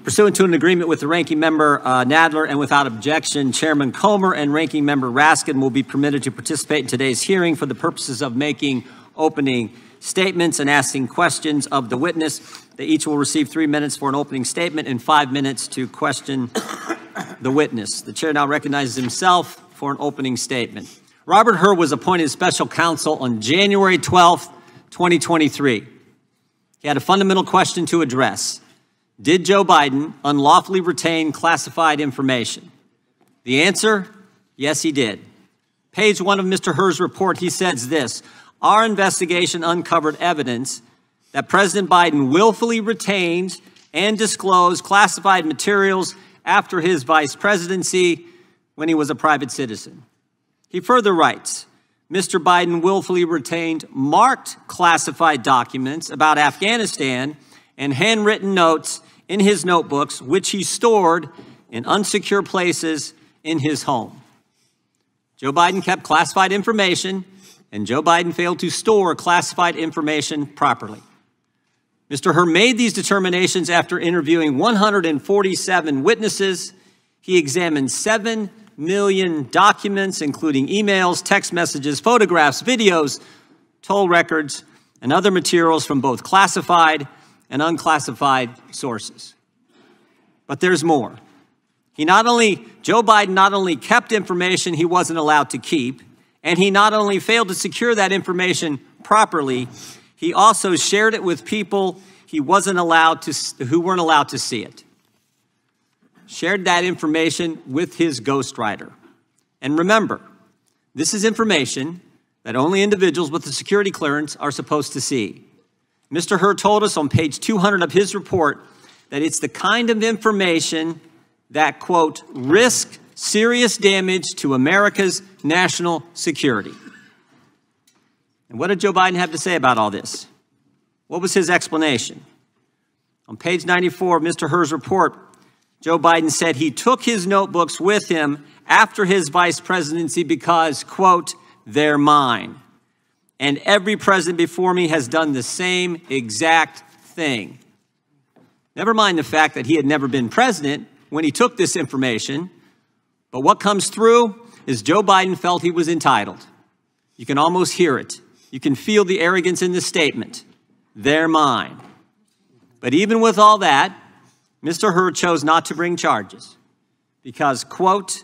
Pursuant to an agreement with the Ranking Member Nadler and without objection, Chairman Comer and Ranking Member Raskin will be permitted to participate in today's hearing for the purposes of making opening statements and asking questions of the witness. They each will receive 3 minutes for an opening statement and 5 minutes to question the witness. The chair now recognizes himself for an opening statement. Robert Hur was appointed special counsel on January 12th, 2023. He had a fundamental question to address. Did Joe Biden unlawfully retain classified information? The answer, yes, he did. Page 1 of Mr. Hur's report, he says this: our investigation uncovered evidence that President Biden willfully retained and disclosed classified materials after his vice presidency when he was a private citizen. He further writes, Mr. Biden willfully retained marked classified documents about Afghanistan and handwritten notes in his notebooks, which he stored in unsecure places in his home. Joe Biden kept classified information, and Joe Biden failed to store classified information properly. Mr. Hur made these determinations after interviewing 147 witnesses. He examined 7 million documents, including emails, text messages, photographs, videos, toll records, and other materials from both classified and unclassified sources. But there's more. Joe Biden not only kept information he wasn't allowed to keep, and he not only failed to secure that information properly, he also shared it with people who weren't allowed to see it. Shared that information with his ghostwriter. And remember, this is information that only individuals with a security clearance are supposed to see. Mr. Hur told us on page 200 of his report that it's the kind of information that, quote, risk serious damage to America's national security. And what did Joe Biden have to say about all this? What was his explanation? On page 94 of Mr. Hur's report, Joe Biden said he took his notebooks with him after his vice presidency because, quote, they're mine. And every president before me has done the same exact thing. Never mind the fact that he had never been president when he took this information. But what comes through is Joe Biden felt he was entitled. You can almost hear it. You can feel the arrogance in this statement. They're mine. But even with all that, Mr. Hur chose not to bring charges because, quote,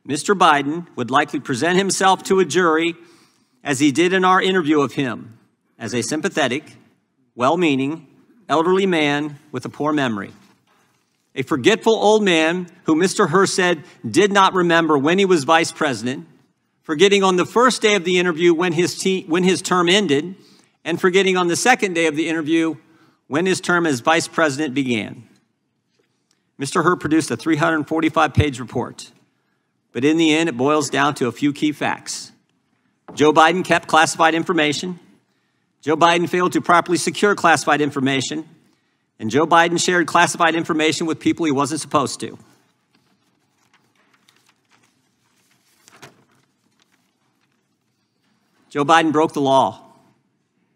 Mr. Biden would likely present himself to a jury as he did in our interview of him, as a sympathetic, well-meaning, elderly man with a poor memory. A forgetful old man who Mr. Hur said did not remember when he was vice president, forgetting on the first day of the interview when his term ended, and forgetting on the second day of the interview when his term as vice president began. Mr. Hur produced a 345-page report, but in the end, it boils down to a few key facts. Joe Biden kept classified information. Joe Biden failed to properly secure classified information. And Joe Biden shared classified information with people he wasn't supposed to. Joe Biden broke the law.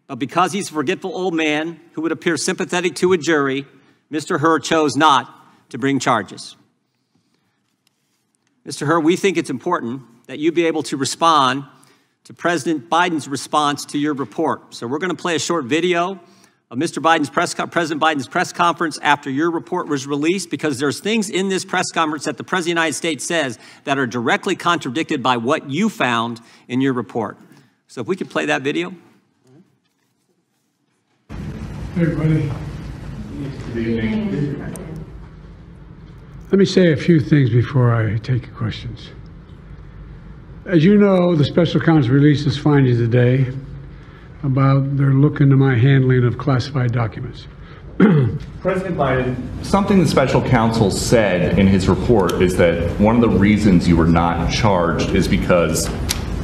But because he's a forgetful old man who would appear sympathetic to a jury, Mr. Hur chose not to bring charges. Mr. Hur, we think it's important that you be able to respond to President Biden's response to your report. So we're going to play a short video of President Biden's press conference after your report was released, because there's things in this press conference that the President of the United States says that are directly contradicted by what you found in your report. So if we could play that video. Hey, everybody. Good evening. Let me say a few things before I take your questions. As you know, the special counsel released his findings today about their look into my handling of classified documents. President Biden, something the special counsel said in his report is that one of the reasons you were not charged is because,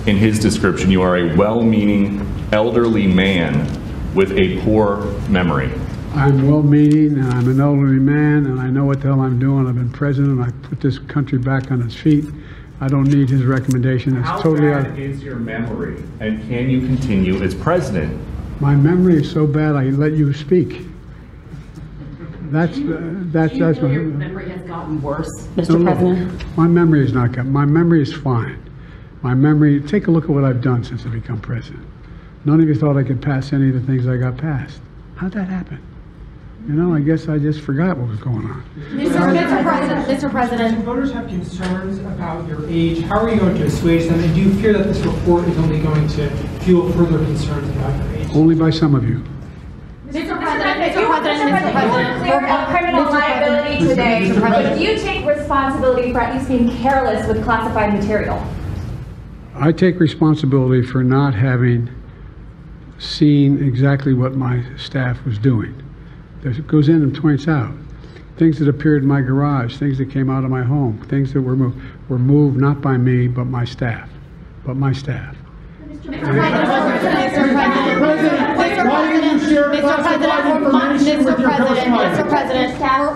in his description, you are a well-meaning elderly man with a poor memory. I'm well-meaning, and I'm an elderly man, and I know what the hell I'm doing. I've been president, and I put this country back on its feet. I don't need his recommendation. It's totally out. How bad is your memory, and can you continue as president? My memory is so bad I let you speak. That's Your memory has gotten worse, Mr. President? My memory is not good. My memory is fine. My memory, take a look at what I've done since I become president. None of you thought I could pass any of the things I got passed. How'd that happen? You know, I guess I just forgot what was going on. Mr. President. Voters have concerns about your age. How are you going to assuage them? And do you fear that this report is only going to fuel further concerns about your age? Only by some of you. Mr. President, clear up criminal liability today. But do you take responsibility for at least being careless with classified material? I take responsibility for not having seen exactly what my staff was doing. It goes in and points out things that appeared in my garage, things that came out of my home, things that were moved not by me, but my staff.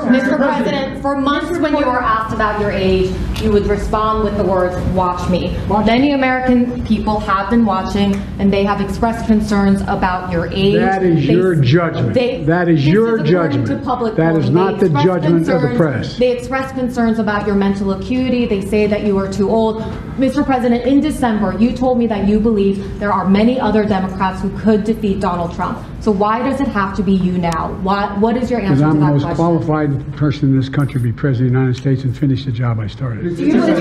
Mr. President, for months when you were asked about your age, you would respond with the words, "Watch me." Many American people have been watching, and they have expressed concerns about your age. That is your judgment. That is your judgment. That is not the judgment of the press. They express concerns about your mental acuity. They say that you are too old. Mr. President, in December, you told me that you believe there are many other Democrats who could defeat Donald Trump. So why does it have to be you now? What is your answer to that question? Because I'm the most qualified person in this country to be President of the United States and finish the job I started. Do you believe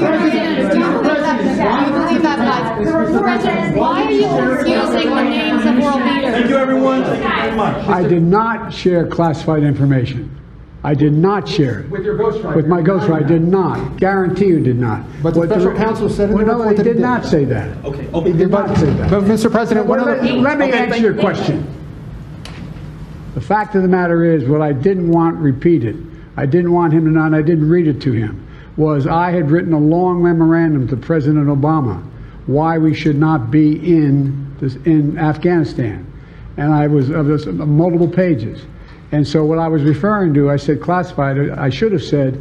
that, guys? Why are you confusing the names of world leaders? Thank you, everyone. Thank you very much. I did not share classified information. I did not share it. With your ghostwriter. With my ghostwriter, I did not. Guarantee you did not. But the special counsel said in the report he that he did not say that. Okay. He did not say that. But Mr. President, Let me answer your question. The fact of the matter is, what I didn't want repeated, I didn't want him to know, and I didn't read it to him, was I had written a long memorandum to President Obama why we should not be in Afghanistan. And I was multiple pages. And so what I was referring to, I said classified. I should have said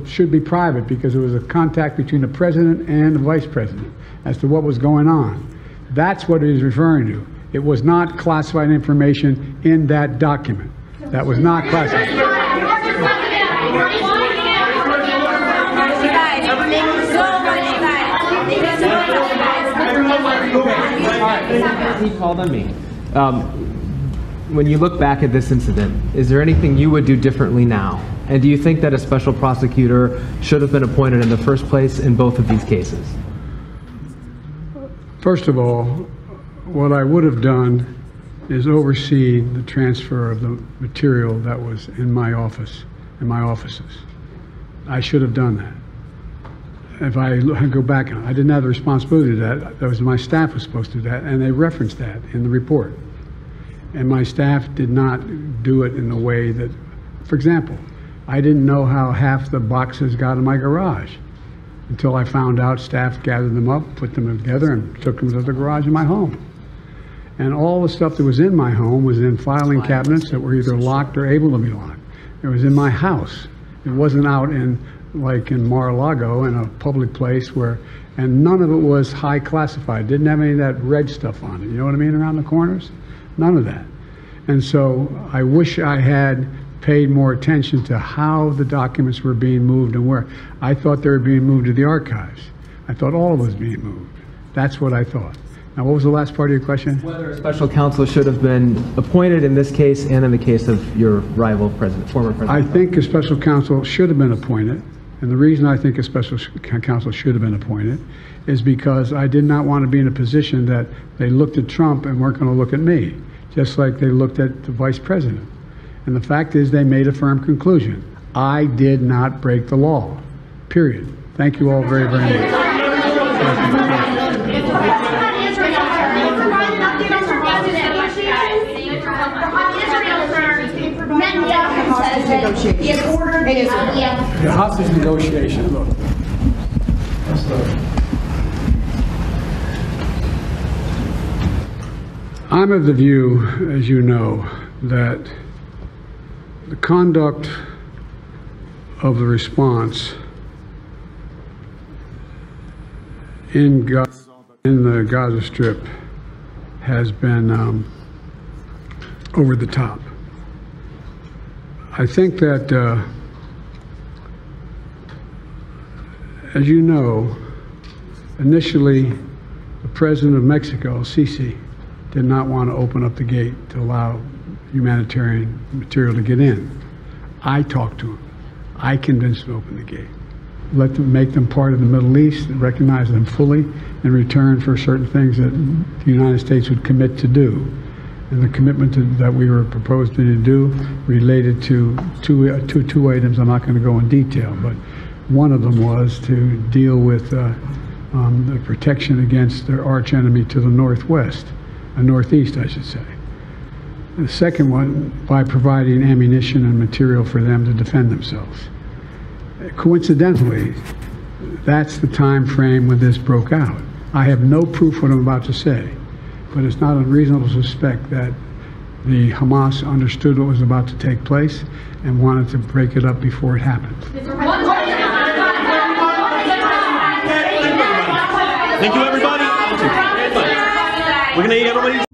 should be private, because it was a contact between the president and the vice president as to what was going on. That's what he was referring to. It was not classified information in that document. That was not classified. He called on me. When you look back at this incident, is there anything you would do differently now? And do you think that a special prosecutor should have been appointed in the first place in both of these cases? First of all, what I would have done is oversee the transfer of the material that was in my office, in my offices. I should have done that. If I go back, I didn't have the responsibility to that. That was my staff was supposed to do that, and they referenced that in the report. And my staff did not do it in a way that, for example, I didn't know how half the boxes got in my garage until I found out staff gathered them up, put them together, and took them to the garage in my home. And all the stuff that was in my home was in filing cabinets that were either locked or able to be locked. It was in my house. It wasn't out in, like in Mar-a-Lago, in a public place where, and none of it was high classified. Didn't have any of that red stuff on it. You know what I mean, around the corners? None of that. And so I wish I had paid more attention to how the documents were being moved and where. I thought they were being moved to the archives. I thought all of it was being moved. That's what I thought. Now, what was the last part of your question? Whether a special counsel should have been appointed in this case and in the case of your rival president, former president. I think a special counsel should have been appointed. And the reason I think a special counsel should have been appointed is because I did not want to be in a position that they looked at Trump and weren't going to look at me, just like they looked at the vice president. And the fact is, they made a firm conclusion. I did not break the law, period. Thank you all very, very much. He has ordered The hostage negotiation, look. I'm of the view, as you know, that the conduct of the response in the Gaza Strip has been over the top. I think that, as you know, initially, the president of Mexico, Sisi, did not want to open up the gate to allow humanitarian material to get in. I talked to him. I convinced him to open the gate. Let them make them part of the Middle East and recognize them fully in return for certain things that the United States would commit to do. And the commitment that we were proposing to do related to two items. I'm not going to go in detail, but one of them was to deal with the protection against their arch enemy to the northwest, northeast, I should say. The second one, by providing ammunition and material for them to defend themselves. Coincidentally, that's the time frame when this broke out. I have no proof what I'm about to say, but it's not unreasonable to suspect that the Hamas understood what was about to take place and wanted to break it up before it happened. Thank you, everybody. We're going to need everybody's